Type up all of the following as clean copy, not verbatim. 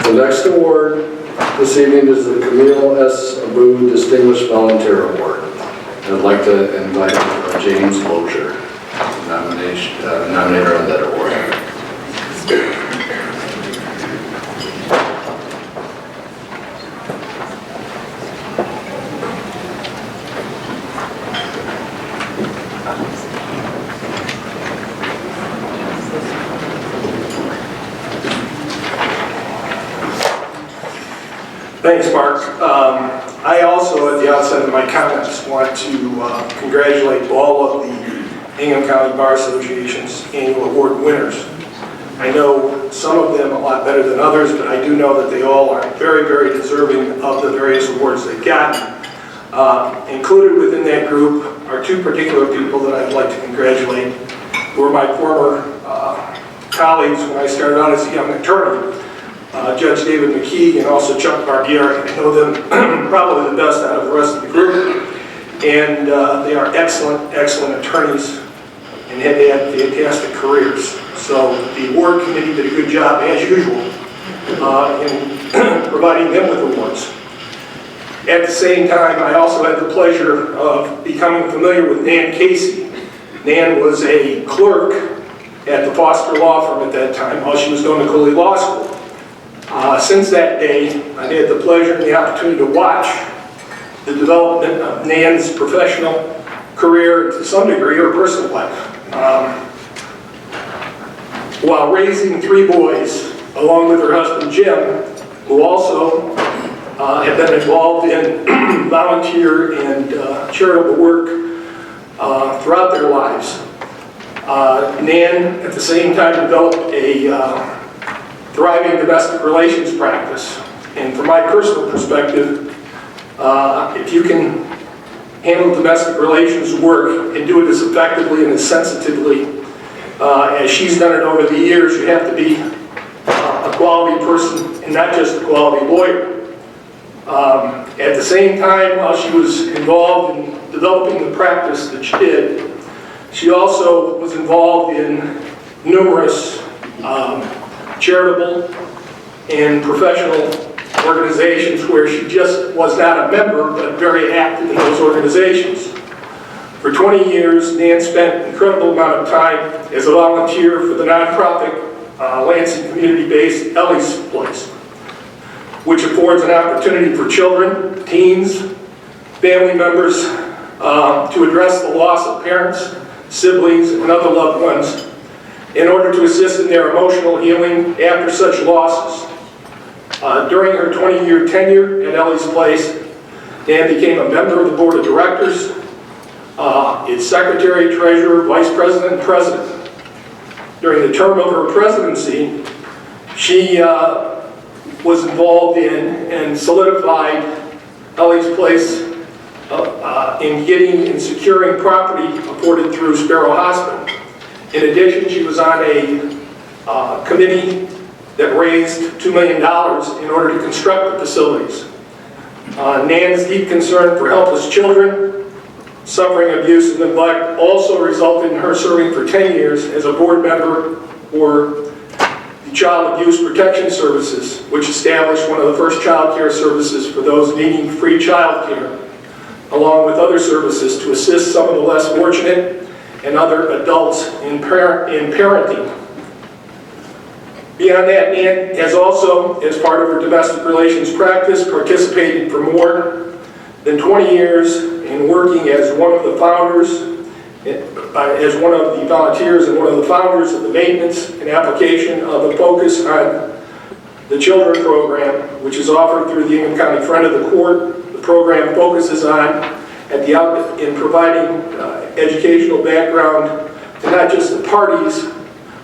The next award this evening is the Camille S. Abood Distinguished Volunteer Award. I'd like to invite James Lozier, nominator on that award. Thanks, Mark. I also, at the outset of my comments, want to congratulate all of the Ingham County Bar Association's annual award winners. I know some of them a lot better than others, but I do know that they all are very, very deserving of the various awards they've gotten. Included within that group are two particular people that I'd like to congratulate, who were my former colleagues when I started out as a young attorney. Judge David McKee and also Chuck Barbier. I know them probably the best out of the rest of the group. And they are excellent, excellent attorneys and have had fantastic careers. So the award committee did a good job, as usual, in providing them with awards. At the same time, I also had the pleasure of becoming familiar with Nan Casey. Nan was a clerk at the Foster Law Firm at that time while she was going to Cooley Law School. Since that day, I've had the pleasure and the opportunity to watch the development of Nan's professional career, to some degree, her personal life. While raising three boys, along with her husband Jim, who also have been involved in volunteer and charitable work throughout their lives. Nan, at the same time, developed a thriving domestic relations practice. And from my personal perspective, if you can handle domestic relations work and do it as effectively and as sensitively as she's done it over the years, you have to be a quality person and not just a quality lawyer. At the same time, while she was involved in developing the practice that she did, she also was involved in numerous charitable and professional organizations where she just was not a member, but very active in those organizations. For 20 years, Nan spent an incredible amount of time as a volunteer for the nonprofit Lansing community-based Ellie's Place, which affords an opportunity for children, teens, family members to address the loss of parents, siblings, and other loved ones in order to assist in their emotional healing after such losses. During her 20-year tenure at Ellie's Place, Nan became a member of the board of directors, its secretary, treasurer, vice president, and president. During the term of her presidency, she was involved in and solidified Ellie's Place in getting and securing property afforded through Sparrow Hospital. In addition, she was on a committee that raised $2 million in order to construct the facilities. Nan's deep concern for helpless children suffering abuse and neglect also resulted in her serving for 10 years as a board member for the Child Abuse Protection Services, which established one of the first child care services for those needing free child care, along with other services to assist some of the less fortunate and other adults in parenting. Beyond that, Nan has also, as part of her domestic relations practice, participated for more than 20 years in working as one of the founders, as one of the volunteers and one of the founders of the maintenance and application of the Focus on the Children program, which is offered through the Ingham County Friend of the Court. The program focuses on in providing educational background to not just the parties,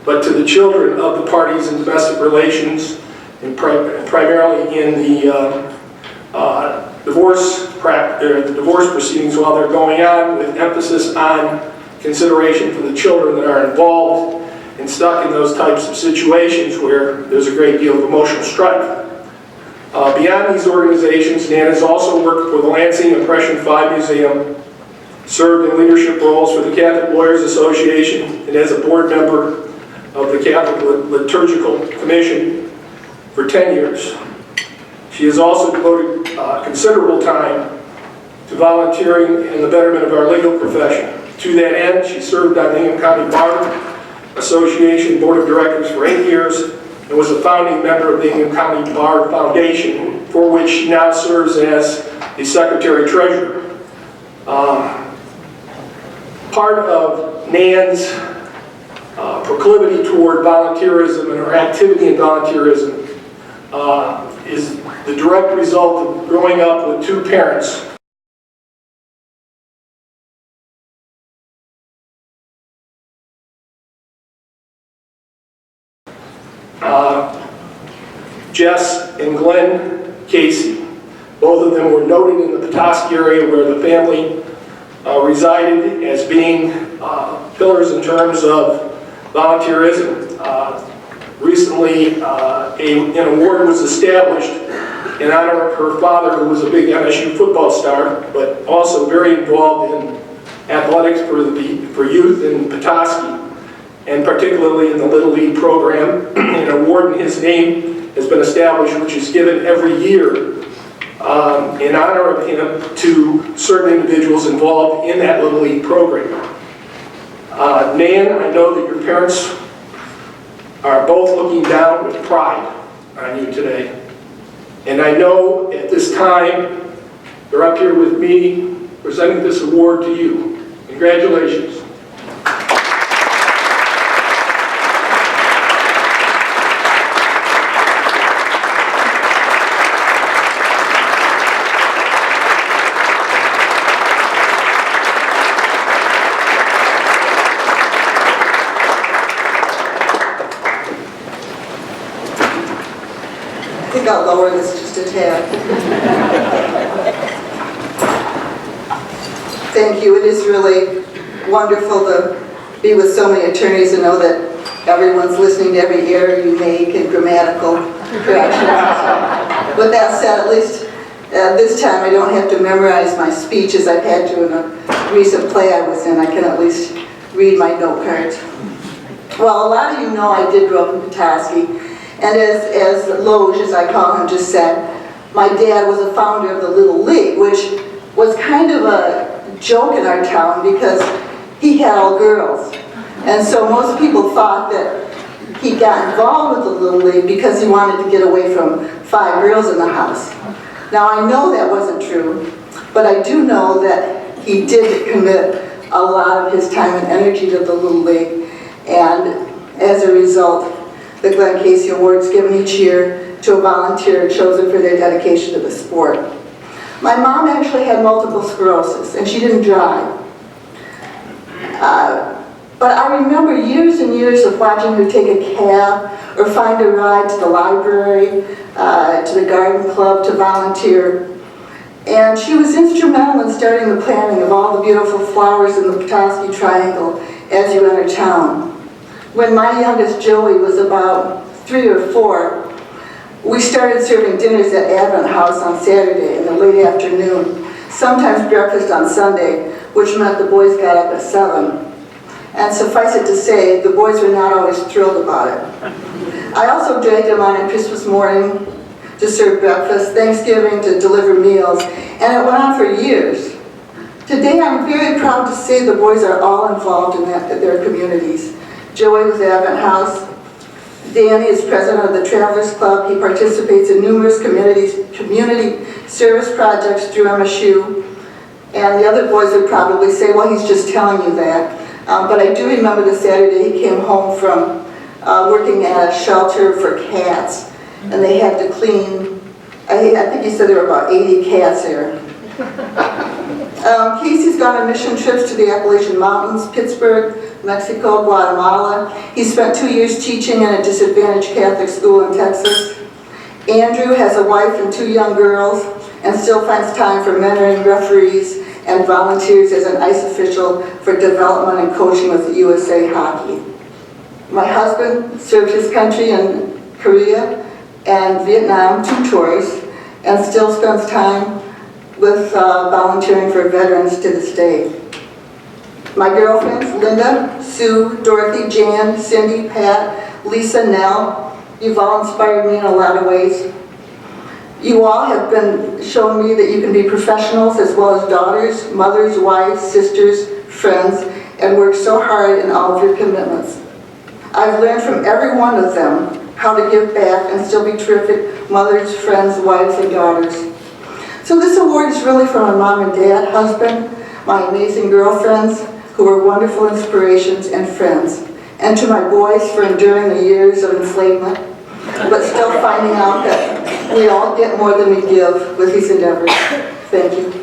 but to the children of the parties in domestic relations, and primarily in the divorce proceedings while they're going on, with emphasis on consideration for the children that are involved and stuck in those types of situations where there's a great deal of emotional strife. Beyond these organizations, Nan has also worked for the Lansing Impression 5 Museum, served in leadership roles for the Catholic Lawyers Association, and as a board member of the Catholic Liturgical Commission, for 10 years. She has also devoted considerable time to volunteering in the betterment of our legal profession. To that end, she served on the Ingham County Bar Association Board of Directors for 8 years and was a founding member of the Ingham County Bar Foundation, for which she now serves as the Secretary-Treasurer. Part of Nan's proclivity toward volunteerism and her activity in volunteerism is the direct result of growing up with two parents Jess and Glenn Casey. Both of them were noted in the Petoskey area where the family resided as being pillars in terms of volunteerism. Recently, an award was established in honor of her father, who was a big MSU football star, but also very involved in athletics for youth in Petoskey, and particularly in the Little League program. An award in his name has been established, which is given every year in honor of him to certain individuals involved in that Little League program. Nan, I know that your parents are both looking down with pride on you today. And I know at this time, they're up here with me presenting this award to you. Congratulations. I think I'll lower this just a tad. Thank you. It is really wonderful to be with so many attorneys and know that everyone's listening to every error you make and grammatical corrections. With that said, at least this time I don't have to memorize my speech as I've had to in a recent play I was in. I can at least read my note cards. Well, a lot of you know I did grow up in Petoskey. And as Loge, as I call him, just said, my dad was a founder of the Little League, which was kind of a joke in our town because he had all girls. And so most people thought that he got involved with the Little League because he wanted to get away from 5 girls in the house. Now I know that wasn't true, but I do know that he did commit a lot of his time and energy to the Little League. And as a result, the Glenn Casey Award is given each year to a volunteer chosen for their dedication to the sport. My mom actually had multiple sclerosis, and she didn't drive. But I remember years and years of watching her take a cab or find a ride to the library, to the garden club to volunteer. And she was instrumental in starting the planting of all the beautiful flowers in the Petoskey Triangle as you enter town. When my youngest Joey was about 3 or 4, we started serving dinners at Advent House on Saturday in the late afternoon, sometimes breakfast on Sunday, which meant the boys got up at 7. And suffice it to say, the boys were not always thrilled about it. I also dragged them on Christmas morning to serve breakfast, Thanksgiving to deliver meals, and it went on for years. Today I'm very proud to say the boys are all involved in their communities. Joey was at Advent House. Danny is president of the Travelers Club. He participates in numerous community service projects through MSU. And the other boys would probably say, well, he's just telling you that. But I do remember the Saturday he came home from working at a shelter for cats. And they had to clean, I think he said there were about 80 cats there. Casey's gone on mission trips to the Appalachian Mountains, Pittsburgh, Mexico, Guatemala. He spent 2 years teaching in a disadvantaged Catholic school in Texas. Andrew has a wife and 2 young girls and still finds time for mentoring referees and volunteers as an ice official for development and coaching with the USA Hockey. My husband served his country in Korea and Vietnam 2 tours and still spends time with volunteering for veterans to this day. My girlfriends, Linda, Sue, Dorothy, Jan, Cindy, Pat, Lisa, Nell, You've all inspired me in a lot of ways. You all have been showing me that you can be professionals as well as daughters, mothers, wives, sisters, friends, and work so hard in all of your commitments. I've learned from every one of them how to give back and still be terrific mothers, friends, wives, and daughters. So this award is really for my mom and dad, husband, my amazing girlfriends, who were wonderful inspirations and friends, and to my boys for enduring the years of enslavement, but still finding out that we all get more than we give with these endeavors. Thank you.